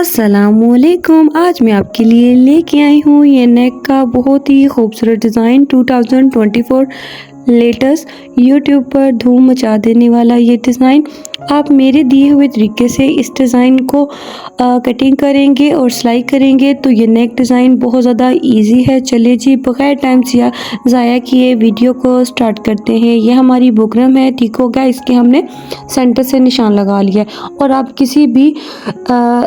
अस्सलामुअलैकुम। आज मैं आपके लिए लेके आई हूँ ये नेक का बहुत ही खूबसूरत डिज़ाइन 2024 लेटेस्ट यूट्यूब पर धूम मचा देने वाला ये डिज़ाइन। आप मेरे दिए हुए तरीके से इस डिज़ाइन को कटिंग करेंगे और सिलाई करेंगे तो ये नेक डिज़ाइन बहुत ज़्यादा इजी है। चलिए जी बगैर टाइम ज़ाया किए वीडियो को स्टार्ट करते हैं। ये हमारी बुकरम है, ठीक हो गया। इसके हमने सेंटर से निशान लगा लिया और आप किसी भी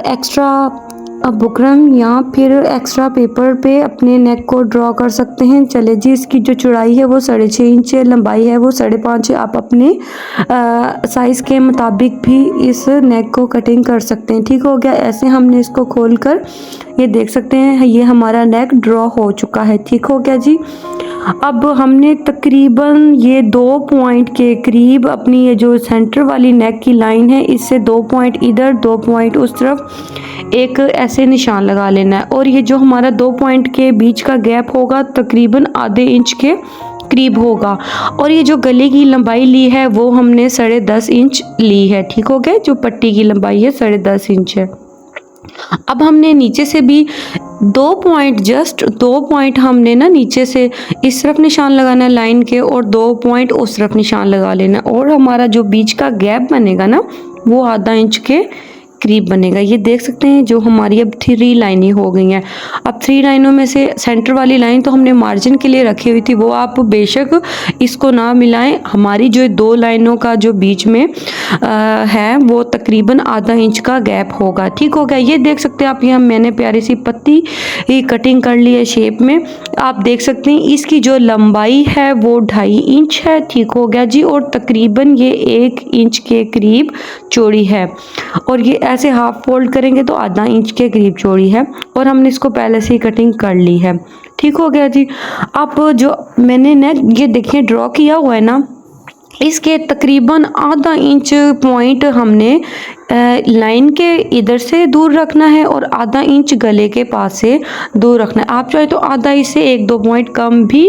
एक्स्ट्रा बुकरम या फिर एक्स्ट्रा पेपर पे अपने नेक को ड्रॉ कर सकते हैं। चले जी, इसकी जो चौड़ाई है वो 6.5 इंच है, लंबाई है वो 5.5 है। आप अपने साइज़ के मुताबिक भी इस नेक को कटिंग कर सकते हैं, ठीक हो गया। ऐसे हमने इसको खोल कर ये देख सकते हैं, ये हमारा नेक ड्रॉ हो चुका है, ठीक हो गया जी। अब हमने तकरीबन ये 2 पॉइंट के करीब अपनी ये जो सेंटर वाली नेक की लाइन है इससे 2 पॉइंट इधर 2 पॉइंट उस तरफ एक ऐसे निशान लगा लेना है। और ये जो हमारा 2 पॉइंट के बीच का गैप होगा तकरीबन आधे इंच के करीब होगा। और ये जो गले की लंबाई ली है वो हमने 10.5 इंच ली है, ठीक हो गया। जो पट्टी की लंबाई है 10.5 इंच है। अब हमने नीचे से भी 2 पॉइंट, जस्ट 2 पॉइंट हमने ना नीचे से इस तरफ निशान लगाना है लाइन के और 2 पॉइंट उस तरफ निशान लगा लेना और हमारा जो बीच का गैप बनेगा ना वो आधा इंच के करीब बनेगा। ये देख सकते हैं जो हमारी अब 3 लाइनें हो गई हैं। अब 3 लाइनों में से सेंटर वाली लाइन तो हमने मार्जिन के लिए रखी हुई थी, वो आप बेशक इसको ना मिलाएं। हमारी जो 2 लाइनों का जो बीच में है वो तकरीबन आधा इंच का गैप होगा, ठीक हो गया। ये देख सकते हैं आप, यहाँ मैंने प्यारी सी पत्ती कटिंग कर ली है शेप में। आप देख सकते हैं इसकी जो लंबाई है वो 2.5 इंच है, ठीक हो गया जी। और तकरीबन ये 1 इंच के करीब चौड़ी है और ये ऐसे हाफ फोल्ड करेंगे तो आधा इंच के करीब चौड़ी है और हमने इसको पहले से ही कटिंग कर ली है, ठीक हो गया जी। अब जो मैंने नेक ये देखिए ड्रॉ किया हुआ है ना, इसके तकरीबन आधा इंच पॉइंट हमने लाइन के इधर से दूर रखना है और आधा इंच गले के पास से दूर रखना है। आप चाहे तो आधा इंच से 1-2 पॉइंट कम भी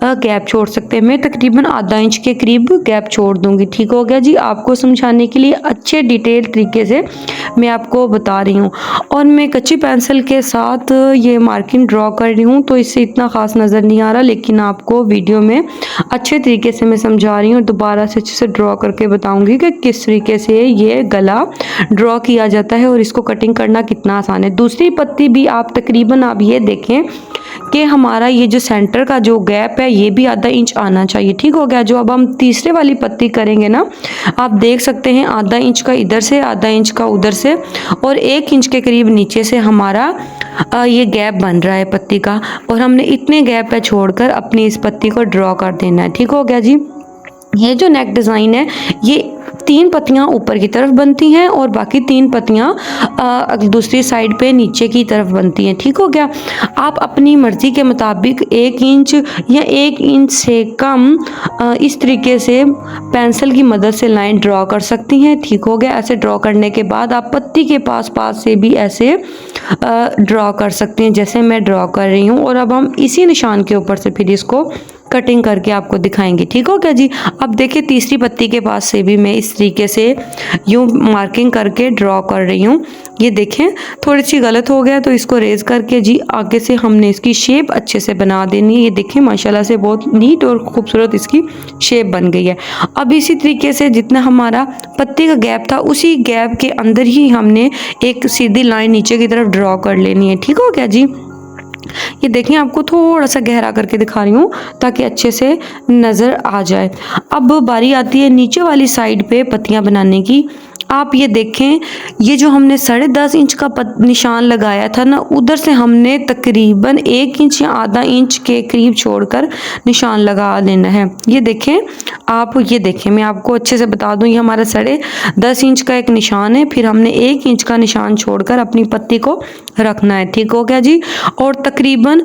गैप छोड़ सकते हैं। मैं तकरीबन आधा इंच के करीब गैप छोड़ दूंगी, ठीक हो गया जी। आपको समझाने के लिए अच्छे डिटेल तरीके से मैं आपको बता रही हूँ और मैं कच्ची पेंसिल के साथ ये मार्किंग ड्रॉ कर रही हूँ तो इससे इतना ख़ास नज़र नहीं आ रहा, लेकिन आपको वीडियो में अच्छे तरीके से मैं समझा रही हूँ। दोबारा से अच्छे से ड्रॉ करके बताऊँगी कि किस तरीके से ये गला ड्रॉ किया जाता है और इसको कटिंग करना कितना आसान है। दूसरी पत्ती भी आप तकरीबन आप ये देखें कि हमारा ये जो सेंटर का जो गैप है ये भी आधा इंच आना चाहिए, ठीक हो गया। जो अब हम तीसरे वाली पत्ती करेंगे ना, आप देख सकते हैं आधा इंच का इधर से, आधा इंच का उधर से और 1 इंच के करीब नीचे से हमारा ये गैप बन रहा है पत्ती का और हमने इतने गैप पे छोड़कर अपनी इस पत्ती को ड्रॉ कर देना है, ठीक हो गया जी। ये जो नेक डिज़ाइन है ये 3 पत्तियां ऊपर की तरफ बनती हैं और बाकी 3 पत्तियां दूसरी साइड पे नीचे की तरफ बनती हैं, ठीक हो गया। आप अपनी मर्ज़ी के मुताबिक 1 इंच या 1 इंच से कम इस तरीके से पेंसिल की मदद से लाइन ड्रॉ कर सकती हैं, ठीक हो गया। ऐसे ड्रॉ करने के बाद आप पत्ती के पास से भी ऐसे ड्रॉ कर सकते हैं जैसे मैं ड्रॉ कर रही हूँ। और अब हम इसी निशान के ऊपर से फिर इसको कटिंग करके आपको दिखाएंगे, ठीक हो गया जी। अब देखिए तीसरी पत्ती के पास से भी मैं इस तरीके से यूं मार्किंग करके ड्रॉ कर रही हूँ। ये देखें थोड़ी सी गलत हो गया तो इसको रेज करके जी आगे से हमने इसकी शेप अच्छे से बना देनी है। ये देखें माशाल्लाह से बहुत नीट और खूबसूरत इसकी शेप बन गई है। अब इसी तरीके से जितना हमारा पत्ती का गैप था उसी गैप के अंदर ही हमने एक सीधी लाइन नीचे की तरफ ड्रॉ कर लेनी है, ठीक हो गया जी। ये देखिए आपको थोड़ा सा गहरा करके दिखा रही हूँ ताकि अच्छे से नज़र आ जाए। अब बारी आती है नीचे वाली साइड पे पत्तियाँ बनाने की। आप ये देखें ये जो हमने 10.5 इंच का निशान लगाया था ना, उधर से हमने तकरीबन 1 इंच या आधा इंच के करीब छोड़कर निशान लगा लेना है। ये देखें आप, ये देखें मैं आपको अच्छे से बता दूं, ये हमारा 10.5 इंच का एक निशान है, फिर हमने 1 इंच का निशान छोड़कर अपनी पत्ती को रखना है, ठीक हो गया जी। और तकरीबन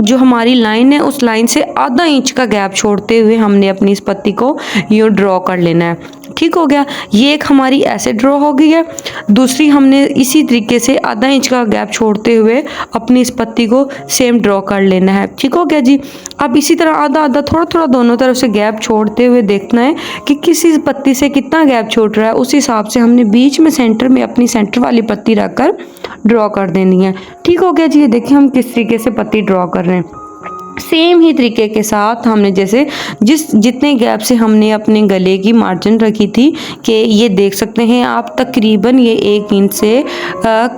जो हमारी लाइन है उस लाइन से आधा इंच का गैप छोड़ते हुए हमने अपनी इस पत्ती को यूँ ड्रॉ कर लेना है। ठीक हो गया। ये एक हमारी ऐसे ड्रॉ हो गई है। दूसरी हमने इसी तरीके से आधा इंच का गैप छोड़ते हुए अपनी इस पत्ती को सेम ड्रॉ कर लेना है। ठीक हो गया जी। अब इसी तरह आधा आधा थोड़ा थोड़ा दोनों तरफ से गैप छोड़ते हुए देखना है कि किसी पत्ती से कितना गैप छोड़ रहा है, उस हिसाब से हमने बीच में सेंटर में अपनी सेंटर वाली पत्ती रखकर ड्रॉ कर देनी है। ठीक हो गया जी। ये देखिए हम किस तरीके से पत्ती ड्रॉ कर रहे हैं। सेम ही तरीके के साथ हमने जैसे जितने गैप से हमने अपने गले की मार्जिन रखी थी कि ये देख सकते हैं आप तकरीबन ये 1 इंच से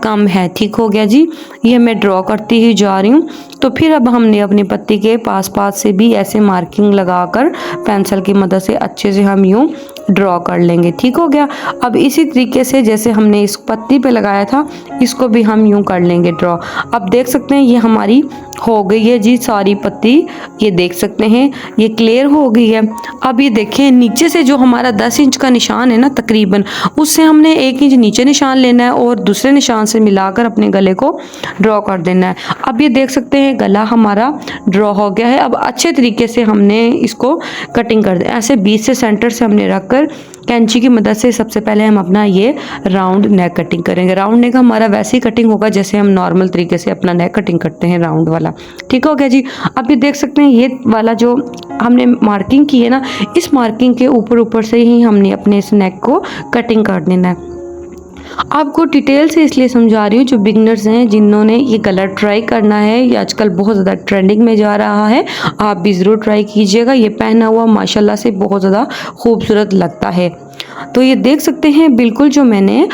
कम है। ठीक हो गया जी। ये मैं ड्रॉ करती ही जा रही हूँ। तो फिर अब हमने अपनी पत्ती के पास से भी ऐसे मार्किंग लगाकर पेंसिल की मदद से अच्छे से हम यूँ ड्रॉ कर लेंगे। ठीक हो गया। अब इसी तरीके से जैसे हमने इस पत्ती पे लगाया था इसको भी हम यूं कर लेंगे ड्रॉ। अब देख सकते हैं ये हमारी हो गई है जी सारी पत्ती। ये देख सकते हैं ये क्लियर हो गई है। अब ये देखें नीचे से जो हमारा 10 इंच का निशान है ना तकरीबन, उससे हमने 1 इंच नीचे निशान लेना है और दूसरे निशान से मिलाकर अपने गले को ड्रॉ कर देना है। अब ये देख सकते हैं गला हमारा ड्रॉ हो गया है। अब अच्छे तरीके से हमने इसको कटिंग कर दें। ऐसे बीच से सेंटर से हमने रखकर कैंची की मदद से सबसे पहले हम अपना ये राउंड नेक कटिंग करेंगे। राउंड नेक हमारा वैसे ही कटिंग होगा जैसे हम नॉर्मल तरीके से अपना नेक कटिंग करते हैं राउंड वाला। ठीक हो गया जी। अब ये देख सकते हैं ये वाला जो हमने मार्किंग की है ना, इस मार्किंग के ऊपर से ही हमने अपने इस नेक को कटिंग कर देना है। आपको डिटेल से इसलिए समझा रही हूँ जो बिगनर्स हैं जिन्होंने ये कलर ट्राई करना है, ये आजकल बहुत ज़्यादा ट्रेंडिंग में जा रहा है, आप भी ज़रूर ट्राई कीजिएगा। ये पहना हुआ माशाल्लाह से बहुत ज़्यादा खूबसूरत लगता है। तो ये देख सकते हैं बिल्कुल जो मैंने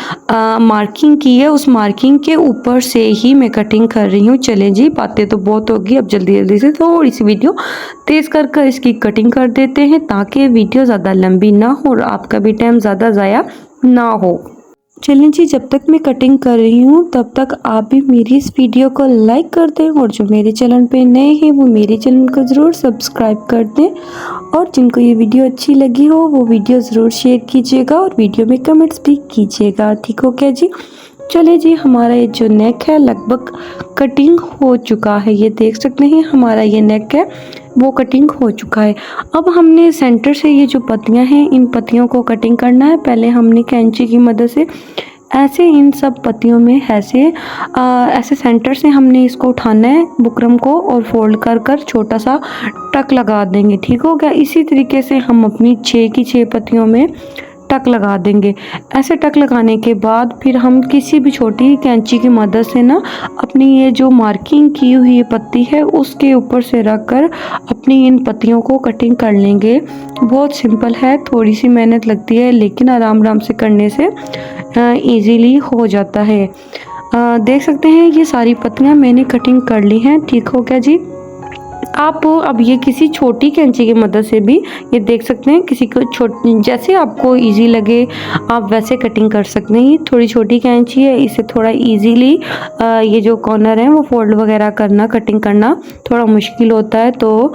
मार्किंग की है उस मार्किंग के ऊपर से ही मैं कटिंग कर रही हूँ। चलें जी, बातें तो बहुत होगी, अब जल्दी जल्दी से थोड़ी सी वीडियो तेज़ कर इसकी कटिंग कर देते हैं ताकि वीडियो ज़्यादा लंबी ना हो और आपका भी टाइम ज़्यादा ज़ाया ना हो। चलें जी, जब तक मैं कटिंग कर रही हूँ तब तक आप भी मेरी इस वीडियो को लाइक कर दें और जो मेरे चैनल पे नए हैं वो मेरे चैनल को ज़रूर सब्सक्राइब कर दें और जिनको ये वीडियो अच्छी लगी हो वो वीडियो ज़रूर शेयर कीजिएगा और वीडियो में कमेंट्स भी कीजिएगा। ठीक हो गया जी। चले जी, हमारा ये जो नेक है लगभग कटिंग हो चुका है। ये देख सकते हैं हमारा ये नेक है वो कटिंग हो चुका है। अब हमने सेंटर से ये जो पत्तियां हैं इन पत्तियों को कटिंग करना है। पहले हमने कैंची की मदद से ऐसे इन सब पत्तियों में ऐसे सेंटर से हमने इसको उठाना है बुकरम को और फोल्ड कर छोटा सा टक लगा देंगे। ठीक हो गया। इसी तरीके से हम अपनी 6 की 6 पत्तियों में टक लगा देंगे। ऐसे टक लगाने के बाद फिर हम किसी भी छोटी कैंची की मदद से ना अपनी ये जो मार्किंग की हुई पत्ती है उसके ऊपर से रखकर अपनी इन पत्तियों को कटिंग कर लेंगे। बहुत सिंपल है, थोड़ी सी मेहनत लगती है लेकिन आराम से करने से इजीली हो जाता है। देख सकते हैं ये सारी पत्तियां मैंने कटिंग कर ली हैं। ठीक हो गया जी। आप अब ये किसी छोटी कैंची की मदद से भी ये देख सकते हैं, किसी को जैसे आपको इजी लगे आप वैसे कटिंग कर सकते हैं। ये थोड़ी छोटी कैंची है, इसे थोड़ा इजीली ये जो कॉर्नर है वो फोल्ड वगैरह करना कटिंग करना थोड़ा मुश्किल होता है, तो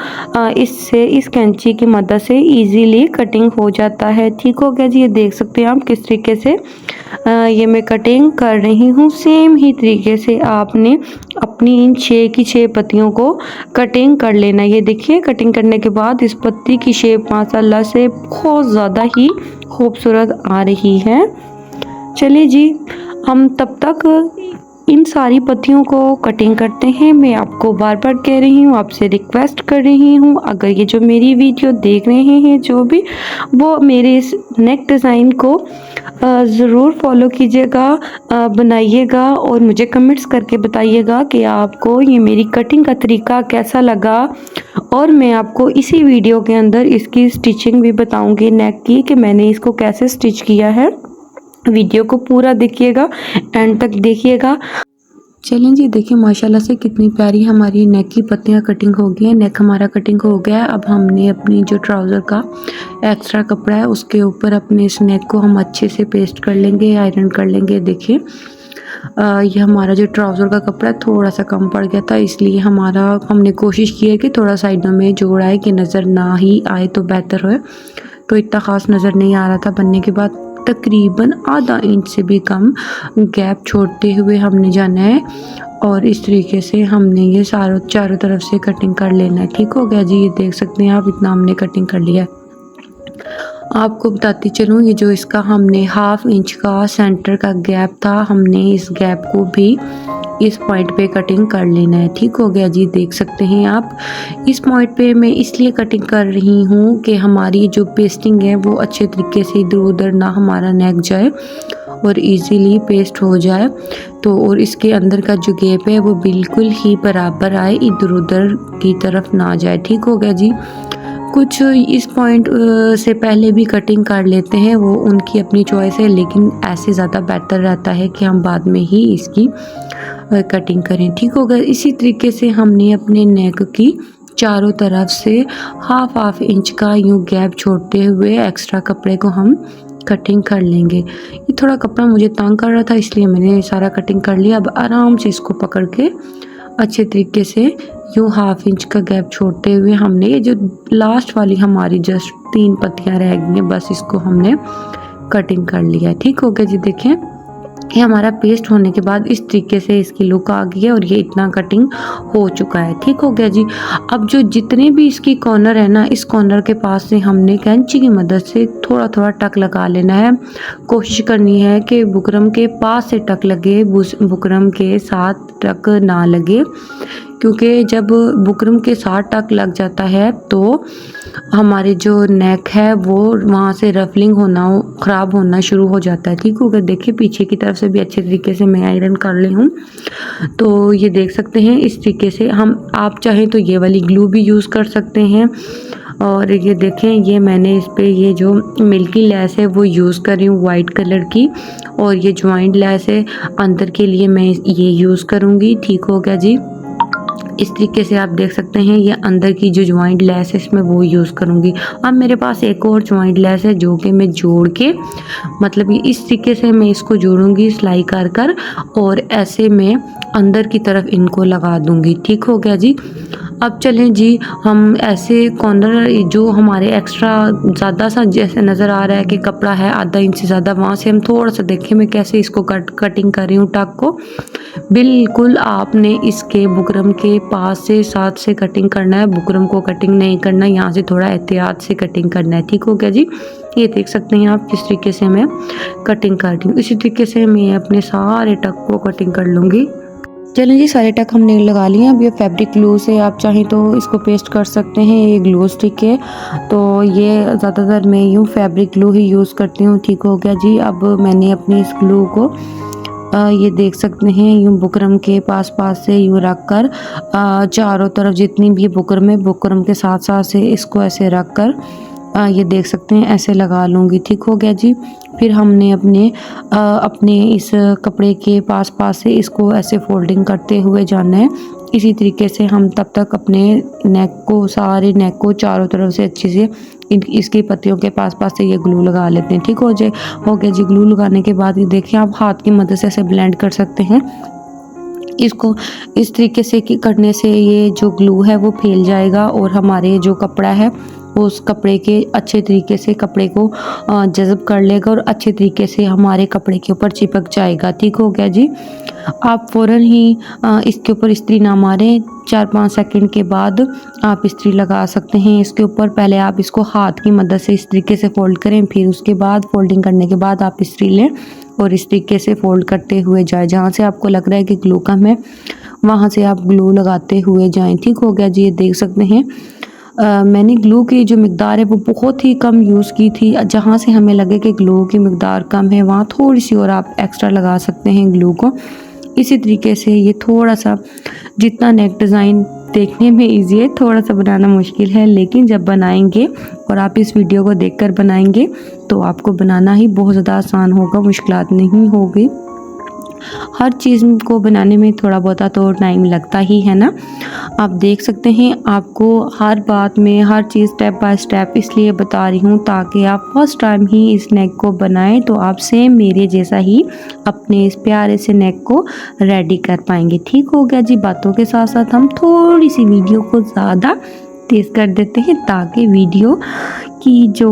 इससे इस कैंची की मदद से इजीली कटिंग हो जाता है। ठीक हो गया जी। ये देख सकते हैं आप किस तरीके से ये मैं कटिंग कर रही हूँ। सेम ही तरीके से आपने अपनी इन 6 की 6 पत्तियों को कटिंग कर लेना। ये देखिए कटिंग करने के बाद इस पत्ती की शेप माशाल्लाह से बहुत ज़्यादा ही खूबसूरत आ रही है। चलिए जी, हम तब तक इन सारी पत्तियों को कटिंग करते हैं। मैं आपको बार बार कह रही हूँ, आपसे रिक्वेस्ट कर रही हूँ, अगर ये जो मेरी वीडियो देख रहे हैं जो भी, वो मेरे इस नेक डिज़ाइन को ज़रूर फॉलो कीजिएगा, बनाइएगा और मुझे कमेंट्स करके बताइएगा कि आपको ये मेरी कटिंग का तरीका कैसा लगा। और मैं आपको इसी वीडियो के अंदर इसकी स्टिचिंग भी बताऊंगी नेक की कि मैंने इसको कैसे स्टिच किया है। वीडियो को पूरा देखिएगा, एंड तक देखिएगा। चलें जी, देखिए माशाल्लाह से कितनी प्यारी हमारी नेक की पत्तियां कटिंग हो गई हैं। नेक हमारा कटिंग हो गया है। अब हमने अपनी जो ट्राउज़र का एक्स्ट्रा कपड़ा है उसके ऊपर अपने इस नेक को हम अच्छे से पेस्ट कर लेंगे, आयरन कर लेंगे। देखिए ये हमारा जो ट्राउज़र का कपड़ा थोड़ा सा कम पड़ गया था, इसलिए हमने कोशिश की है कि थोड़ा साइडों में जोड़ आए कि नज़र ना ही आए तो बेहतर हो। तो इतना ख़ास नज़र नहीं आ रहा था। बनने के बाद तकरीबन आधा इंच से भी कम गैप छोड़ते हुए हमने जाना है और इस तरीके से हमने ये चारों तरफ से कटिंग कर लेना है। ठीक हो गया जी। ये देख सकते हैं आप, इतना हमने कटिंग कर लिया है। आपको बताती चलूँ, ये जो इसका हमने 1/2 इंच का सेंटर का गैप था, हमने इस गैप को भी इस पॉइंट पे कटिंग कर लेना है। ठीक हो गया जी, देख सकते हैं आप। इस पॉइंट पे मैं इसलिए कटिंग कर रही हूँ कि हमारी जो पेस्टिंग है वो अच्छे तरीके से इधर उधर ना हमारा नेक जाए और इजीली पेस्ट हो जाए। तो और इसके अंदर का जो गैप है वो बिल्कुल ही बराबर आए, इधर उधर की तरफ ना जाए। ठीक हो गया जी। कुछ इस पॉइंट से पहले भी कटिंग कर लेते हैं, वो उनकी अपनी चॉइस है, लेकिन ऐसे ज़्यादा बेहतर रहता है कि हम बाद में ही इसकी कटिंग करें। ठीक होगा। इसी तरीके से हमने अपने नेक की चारों तरफ से 1/2 इंच का यूँ गैप छोड़ते हुए एक्स्ट्रा कपड़े को हम कटिंग कर लेंगे। ये थोड़ा कपड़ा मुझे तंग कर रहा था, इसलिए मैंने सारा कटिंग कर लिया। अब आराम से इसको पकड़ के अच्छे तरीके से यूँ 1/2 इंच का गैप छोड़ते हुए हमने ये जो लास्ट वाली हमारी जस्ट 3 पत्तियाँ रह गई हैं, बस इसको हमने कटिंग कर लिया। ठीक हो गया जी। देखें, ये हमारा पेस्ट होने के बाद इस तरीके से इसकी लुक आ गई है और ये इतना कटिंग हो चुका है। ठीक हो गया जी। अब जो जितने भी इसकी कॉर्नर है ना, इस कॉर्नर के पास से हमने कैंची की मदद से थोड़ा थोड़ा टक लगा लेना है। कोशिश करनी है कि बुकरम के पास से टक लगे, बुकरम के साथ टक ना लगे, क्योंकि जब बुकरम के साथ टक लग जाता है तो हमारी जो नेक है वो वहाँ से रफलिंग होना, ख़राब होना शुरू हो जाता है। ठीक हो गया। देखिए, पीछे की तरफ से भी अच्छे तरीके से मैं आयरन कर ली हूँ, तो ये देख सकते हैं। इस तरीके से आप चाहें तो ये वाली ग्लू भी यूज़ कर सकते हैं। और ये देखें, ये मैंने इस पे ये जो मिल्की लेस है वो यूज़ कर रही हूँ वाइट कलर की, और ये ज्वाइंट लेस है अंदर के लिए मैं ये यूज़ करूँगी। ठीक हो गया जी। इस तरीके से आप देख सकते हैं, ये अंदर की जो ज्वाइंट लेस है इसमें वो यूज़ करूँगी। अब मेरे पास एक और ज्वाइंट लेस है जो कि मैं जोड़ के, मतलब ये इस तरीके से मैं इसको जोड़ूंगी सिलाई कर कर, और ऐसे मैं अंदर की तरफ इनको लगा दूंगी। ठीक हो गया जी। अब चलें जी, हम ऐसे कॉर्नर जो हमारे एक्स्ट्रा ज़्यादा सा जैसे नज़र आ रहा है कि कपड़ा है आधा इंच से ज़्यादा, वहाँ से हम थोड़ा सा देखें मैं कैसे इसको कटिंग कर रही हूँ टक को। बिल्कुल आपने इसके बुकरम के पास से साथ से कटिंग करना है, बुकरम को कटिंग नहीं करना, यहाँ से थोड़ा एहतियात से कटिंग करना है। ठीक हो गया जी। ये देख सकते हैं आप किस तरीके से मैं कटिंग कर रही हूँ। इसी तरीके से मैं अपने सारे टक को कटिंग कर लूँगी। चलें जी, सारे टक हमने लगा लिए। अब ये फैब्रिक ग्लू से आप चाहें तो इसको पेस्ट कर सकते हैं, ये ग्लू स्टिक है, तो ये ज़्यादातर मैं यूँ फैब्रिक ग्लू ही यूज़ करती हूँ। ठीक हो गया जी। अब मैंने अपनी इस ग्लू को ये देख सकते हैं यूँ बुकरम के पास से यूँ रख कर चारों तरफ जितनी भी बुकरम है, बुकरम के साथ साथ से इसको ऐसे रख कर ये देख सकते हैं ऐसे लगा लूँगी। ठीक हो गया जी। फिर हमने अपने इस कपड़े के पास से इसको ऐसे फोल्डिंग करते हुए जाना है। इसी तरीके से हम तब तक अपने सारे नेक को चारों तरफ से अच्छे से इसकी पत्तियों के पास से ये ग्लू लगा लेते हैं। ठीक हो गया जी। ग्लू लगाने के बाद ये देखिए, आप हाथ की मदद से ऐसे ब्लेंड कर सकते हैं इसको। इस तरीके से करने से ये जो ग्लू है वो फैल जाएगा और हमारे जो कपड़ा है उस कपड़े के अच्छे तरीके से कपड़े को जज़ब कर लेगा और अच्छे तरीके से हमारे कपड़े के ऊपर चिपक जाएगा। ठीक हो गया जी। आप फ़ौरन ही इसके ऊपर इस्त्री ना मारें, 4-5 सेकंड के बाद आप इस्त्री लगा सकते हैं इसके ऊपर। पहले आप इसको हाथ की मदद से इस तरीके से फ़ोल्ड करें, फिर उसके बाद फोल्डिंग करने के बाद आप इस्त्री लें और इस तरीके से फ़ोल्ड करते हुए जाए। जहाँ से आपको लग रहा है कि ग्लू कम है, वहाँ से आप ग्लू लगाते हुए जाएँ। ठीक हो गया जी। ये देख सकते हैं मैंने ग्लू की जो मिक़दार है वो बहुत ही कम यूज़ की थी। जहाँ से हमें लगे कि ग्लू की मिक़दार कम है, वहाँ थोड़ी सी और आप एक्स्ट्रा लगा सकते हैं ग्लू को। इसी तरीके से ये थोड़ा सा, जितना नेक डिज़ाइन देखने में इजी है, थोड़ा सा बनाना मुश्किल है, लेकिन जब बनाएंगे और आप इस वीडियो को देखकर बनाएंगे तो आपको बनाना ही बहुत ज़्यादा आसान होगा, मुश्किलात नहीं होगी। हर चीज़ को बनाने में थोड़ा बहुत तो टाइम लगता ही है ना। आप देख सकते हैं, आपको हर बात में हर चीज़ स्टेप बाय स्टेप इसलिए बता रही हूँ ताकि आप फर्स्ट टाइम ही इस नेक को बनाएं तो आप सेम मेरे जैसा ही अपने इस प्यारे से नेक को रेडी कर पाएंगे। ठीक हो गया जी। बातों के साथ साथ हम थोड़ी सी वीडियो को ज़्यादा तेज़ कर देते हैं ताकि वीडियो की जो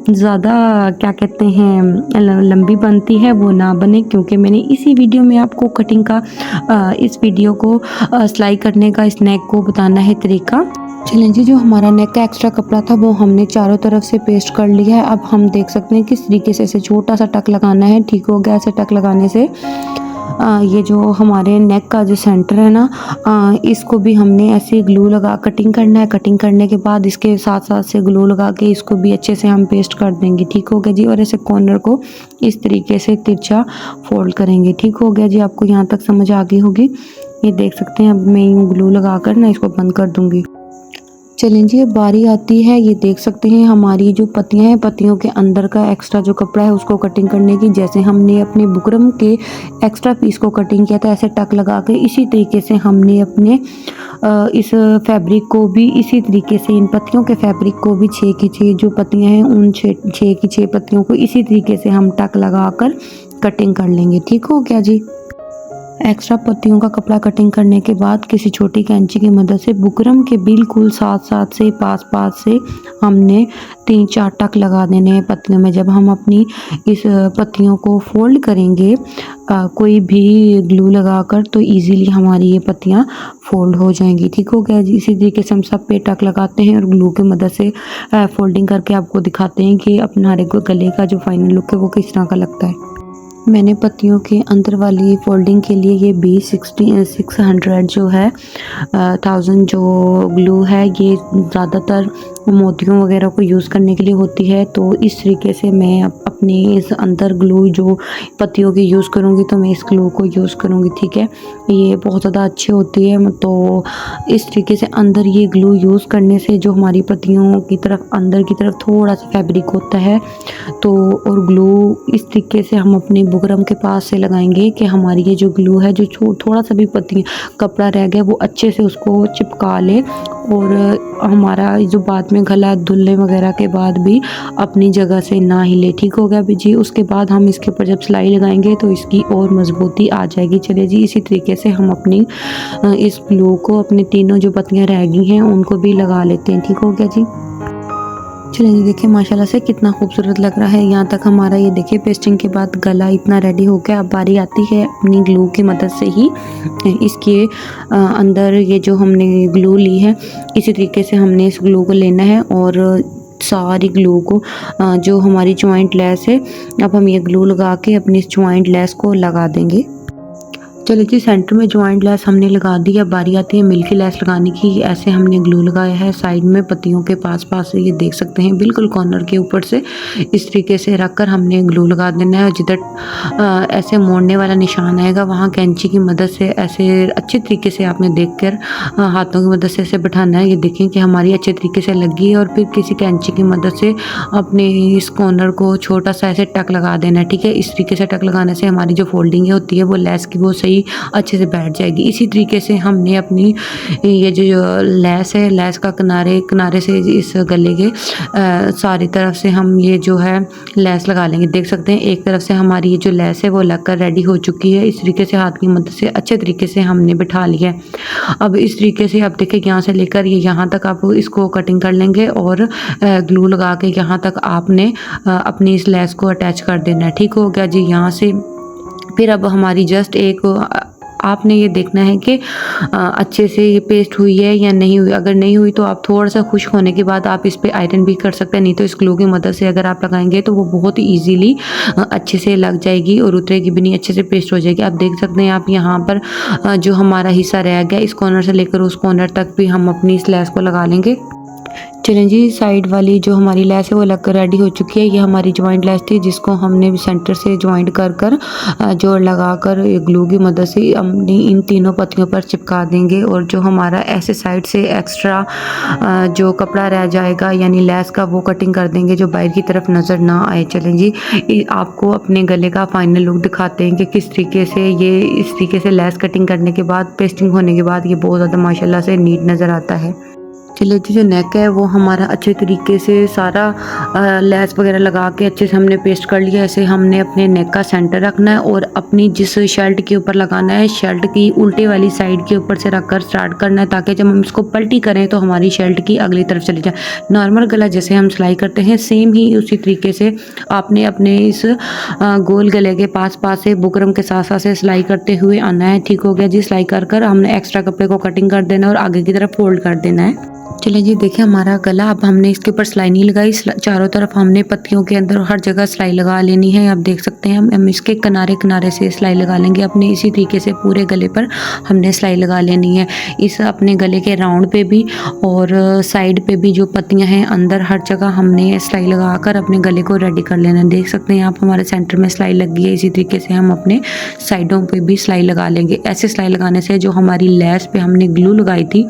ज़्यादा क्या कहते हैं लंबी बनती है वो ना बने, क्योंकि मैंने इसी वीडियो में आपको कटिंग का इस वीडियो को सिलाई करने का इस नेक को बताना है तरीका। चलें जी, जो हमारा नेक का एक्स्ट्रा कपड़ा था वो हमने चारों तरफ से पेस्ट कर लिया है। अब हम देख सकते हैं किस तरीके से इसे छोटा सा टक लगाना है। ठीक हो गया। ऐसे टक लगाने से ये जो हमारे नेक का जो सेंटर है ना, इसको भी हमने ऐसे ग्लू लगा कटिंग करना है। कटिंग करने के बाद इसके साथ साथ से ग्लू लगा के इसको भी अच्छे से हम पेस्ट कर देंगे। ठीक हो गया जी। और ऐसे कॉर्नर को इस तरीके से तिरछा फोल्ड करेंगे। ठीक हो गया जी। आपको यहाँ तक समझ आ गई होगी। ये देख सकते हैं। अब मैं यूँ ग्लू लगा कर ना इसको बंद कर दूँगी। चलें जी, अब बारी आती है, ये देख सकते हैं हमारी जो पत्तियां हैं, पत्तियों के अंदर का एक्स्ट्रा जो कपड़ा है उसको कटिंग करने की। जैसे हमने अपने बुकरम के एक्स्ट्रा पीस को कटिंग किया था ऐसे टक लगा के, इसी तरीके से हमने अपने इस फैब्रिक को भी इसी तरीके से, इन पत्तियों के फैब्रिक को भी 6 की 6 जो पत्तियां हैं उन 6 की 6 पत्तियों को इसी तरीके से हम टक लगा कर कटिंग कर लेंगे। ठीक हो गया जी। एक्स्ट्रा पत्तियों का कपड़ा कटिंग करने के बाद किसी छोटी कैंची की मदद से बुकरम के बिल्कुल साथ साथ से पास से हमने 3-4 टक लगा देने हैं पत्तियों में। जब हम अपनी इस पत्तियों को फोल्ड करेंगे कोई भी ग्लू लगाकर, तो इजीली हमारी ये पत्तियां फोल्ड हो जाएंगी। ठीक हो गया जी। इसी तरीके से हम सब पे टक लगाते हैं और ग्लू की मदद से फोल्डिंग करके आपको दिखाते हैं कि अपना गले का जो फाइनल लुक है वो किस तरह का लगता है। मैंने पत्तियों के अंदर वाली फोल्डिंग के लिए ये B600 जो है 1000 जो ग्लू है, ये ज़्यादातर मोतियों वगैरह को यूज़ करने के लिए होती है। तो इस तरीके से मैं अपने इस अंदर ग्लू जो पत्तियों की यूज़ करूँगी, तो मैं इस ग्लू को यूज़ करूँगी। ठीक है, ये बहुत ज़्यादा अच्छी होती है। तो इस तरीके से अंदर ये ग्लू यूज़ करने से जो हमारी पत्तियों की तरफ अंदर की तरफ थोड़ा सा फैब्रिक होता है, तो और ग्लू इस तरीके से हम अपने बुकरम के पास से लगाएंगे कि हमारी ये जो ग्लू है, जो थोड़ा सा भी पत्ती कपड़ा रह गया वो अच्छे से उसको चिपका ले और हमारा जो बाद में गला धुलने वगैरह के बाद भी अपनी जगह से ना हिले। ठीक हो गया जी। उसके बाद हम इसके ऊपर जब सिलाई लगाएंगे तो इसकी और मजबूती आ जाएगी। चलिए जी, इसी तरीके से हम अपनी इस ग्लू को अपने तीनों जो पत्तियां रह गई हैं उनको भी लगा लेते हैं। ठीक हो गया जी। चलिए जी, देखिए माशाल्लाह से कितना खूबसूरत लग रहा है। यहाँ तक हमारा ये देखिए पेस्टिंग के बाद गला इतना रेडी हो गया। अब बारी आती है अपनी ग्लू की मदद से ही इसके अंदर ये जो हमने ग्लू ली है इसी तरीके से हमने इस ग्लू को लेना है और सारी ग्लू को जो हमारी जॉइंट लेस है, अब हम ये ग्लू लगा के अपनी इस जॉइंट लेस को लगा देंगे। चलिए जी, सेंटर में जॉइंट लेस हमने लगा दी है। बारी आती है मिल्की लेस लगाने की। ऐसे हमने ग्लू लगाया है साइड में पत्तियों के पास से, ये देख सकते हैं बिल्कुल कॉर्नर के ऊपर से इस तरीके से रखकर हमने ग्लू लगा देना है। जिधर ऐसे मोड़ने वाला निशान आएगा वहाँ कैंची की मदद से ऐसे अच्छे तरीके से आपने देखकर हाथों की मदद से ऐसे बैठाना है। ये देखें कि हमारी अच्छे तरीके से लगी है और फिर किसी कैंची की मदद से अपने इस कॉर्नर को छोटा सा ऐसे टक लगा देना है। ठीक है, इस तरीके से टक लगाने से हमारी जो फोल्डिंग होती है वो लेस की वो सही अच्छे से बैठ जाएगी। इसी तरीके से हमने अपनी ये जो लेस है, लेस का किनारे से इस गले के सारी तरफ से हम ये जो है लेस लगा लेंगे। देख सकते हैं एक तरफ से हमारी ये जो लेस है वो लगकर रेडी हो चुकी है। इस तरीके से हाथ की मदद से अच्छे तरीके से हमने बिठा लिया है। अब इस तरीके से आप देखिए यहाँ से लेकर ये यहाँ तक आप इसको कटिंग कर लेंगे और ग्लू लगा के यहाँ तक आपने अपनी इस लेस को अटैच कर देना है। ठीक हो गया जी। यहाँ से फिर अब हमारी जस्ट एक आपने ये देखना है कि अच्छे से ये पेस्ट हुई है या नहीं हुई। अगर नहीं हुई तो आप थोड़ा सा खुश्क होने के बाद आप इस पे आयरन भी कर सकते हैं, नहीं तो इस ग्लू की मदद से अगर आप लगाएंगे तो वो बहुत ही ईजीली अच्छे से लग जाएगी और उतरेगी भी नहीं, अच्छे से पेस्ट हो जाएगी। आप देख सकते हैं आप यहाँ पर जो हमारा हिस्सा रह गया इस कॉर्नर से लेकर उस कॉर्नर तक भी हम अपनी इस लेस को लगा लेंगे। चलें जी, साइड वाली जो हमारी लेस है वो लगकर रेडी हो चुकी है। ये हमारी जॉइंट लेस थी जिसको हमने सेंटर से जॉइंट कर जोड़ लगाकर ग्लू की मदद से अपनी इन तीनों पत्तियों पर चिपका देंगे और जो हमारा ऐसे साइड से एक्स्ट्रा जो कपड़ा रह जाएगा यानी लेस का वो कटिंग कर देंगे जो बाहर की तरफ नज़र ना आए। चलें जी, आपको अपने गले का फाइनल लुक दिखाते हैं कि किस तरीके से ये इस तरीके से लेस कटिंग करने के बाद पेस्टिंग होने के बाद ये बहुत ज़्यादा माशाल्लाह से नीट नज़र आता है। चलिए जी, जो नेक है वो हमारा अच्छे तरीके से सारा लेस वगैरह लगा के अच्छे से हमने पेस्ट कर लिया। ऐसे हमने अपने नेक का सेंटर रखना है और अपनी जिस शर्ट के ऊपर लगाना है शर्ट की उल्टे वाली साइड के ऊपर से रखकर स्टार्ट करना है ताकि जब हम इसको पलटी करें तो हमारी शर्ट की अगली तरफ चली जाए। नॉर्मल गला जैसे हम सिलाई करते हैं सेम ही उसी तरीके से आपने अपने इस गोल गले के पास से बुकरम के साथ साथ से सिलाई करते हुए आना है। ठीक हो गया जी। सिलाई कर हमने एक्स्ट्रा कपड़े को कटिंग कर देना है और आगे की तरफ फोल्ड कर देना है। चलिए जी, देखिए हमारा गला, अब हमने इसके ऊपर सिलाई नहीं लगाई, चारों तरफ हमने पत्तियों के अंदर हर जगह सिलाई लगा लेनी है। आप देख सकते हैं हम इसके किनारे किनारे से सिलाई लगा लेंगे अपने, इसी तरीके से पूरे गले पर हमने सिलाई लगा लेनी है। इस अपने गले के राउंड पे भी और साइड पे भी जो पत्तियां हैं अंदर, हर जगह हमने सिलाई लगाकर अपने गले को रेडी कर लेना है। देख सकते हैं आप हमारे सेंटर में सिलाई लगी है, इसी तरीके से हम अपने साइडों पे भी सिलाई लगा लेंगे। ऐसे सिलाई लगाने से जो हमारी लेस पे हमने ग्लू लगाई थी,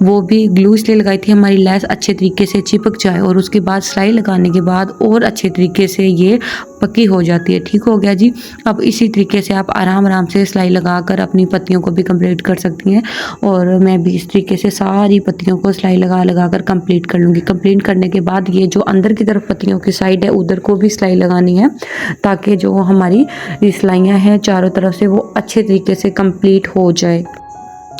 वो भी ग्लू इसलिए लगाई थी हमारी लेस अच्छे तरीके से चिपक जाए, और उसके बाद सिलाई लगाने के बाद और अच्छे तरीके से ये पक्की हो जाती है। ठीक हो गया जी। अब इसी तरीके से आप आराम आराम से सिलाई लगाकर अपनी पत्तियों को भी कंप्लीट कर सकती हैं, और मैं भी इस तरीके से सारी पत्तियों को सिलाई लगा कर कंप्लीट कर लूँगी। कंप्लीट करने के बाद ये जो अंदर की तरफ पत्तियों की साइड है, उधर को भी सिलाई लगानी है, ताकि जो हमारी सिलाइयाँ हैं चारों तरफ से वो अच्छे तरीके से कंप्लीट हो जाए।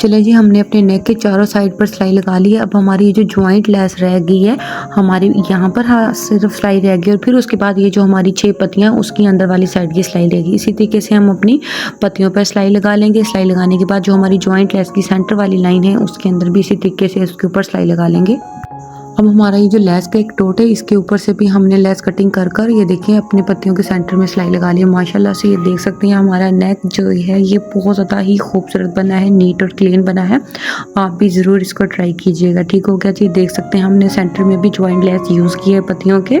चलिए जी, हमने अपने नेक के चारों साइड पर सिलाई लगा ली है। अब हमारी जो जॉइंट लेस रह गई है हमारी, यहाँ पर सिर्फ सिलाई रह गई, और फिर उसके बाद ये जो हमारी 6 पत्तियाँ उसकी अंदर वाली साइड की सिलाई रहेगी। इसी तरीके से हम अपनी पत्तियों पर सिलाई लगा लेंगे। सिलाई लगाने के बाद जो हमारी जॉइंट लेस की सेंटर वाली लाइन है उसके अंदर भी इसी तरीके से उसके ऊपर सिलाई लगा लेंगे। अब हमारा ये जो लेस का एक टोट है, इसके ऊपर से भी हमने लेस कटिंग कर ये देखिए अपने पत्तियों के सेंटर में सिलाई लगा ली है। माशाल्लाह से ये देख सकते हैं हमारा नेक जो है ये बहुत ज़्यादा ही खूबसूरत बना है, नीट और क्लीन बना है। आप भी ज़रूर इसको ट्राई कीजिएगा। ठीक हो गया जी। देख सकते हैं हमने सेंटर में भी जॉइंट लेस यूज़ की है पत्तियों के,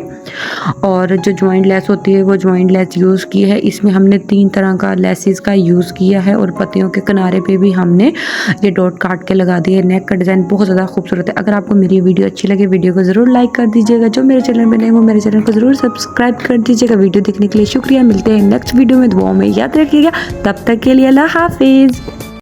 और जो जॉइंट लेस होती है वो जॉइंट लेस यूज़ की है। इसमें हमने 3 तरह का लेसेस का यूज़ किया है, और पत्तियों के किनारे पे भी हमने ये डॉट काट के लगा दिए। नेक का डिज़ाइन बहुत ज़्यादा खूबसूरत है। अगर आपको मेरी वीडियो अच्छी लगे, वीडियो को ज़रूर लाइक कर दीजिएगा। जो मेरे चैनल में नए वो मेरे चैनल को ज़रूर सब्सक्राइब कर दीजिएगा। वीडियो देखने के लिए शुक्रिया। मिलते हैं नेक्स्ट वीडियो में, दुआओं में याद रखिएगा। तब तक के लिए अल्लाह हाफिज़।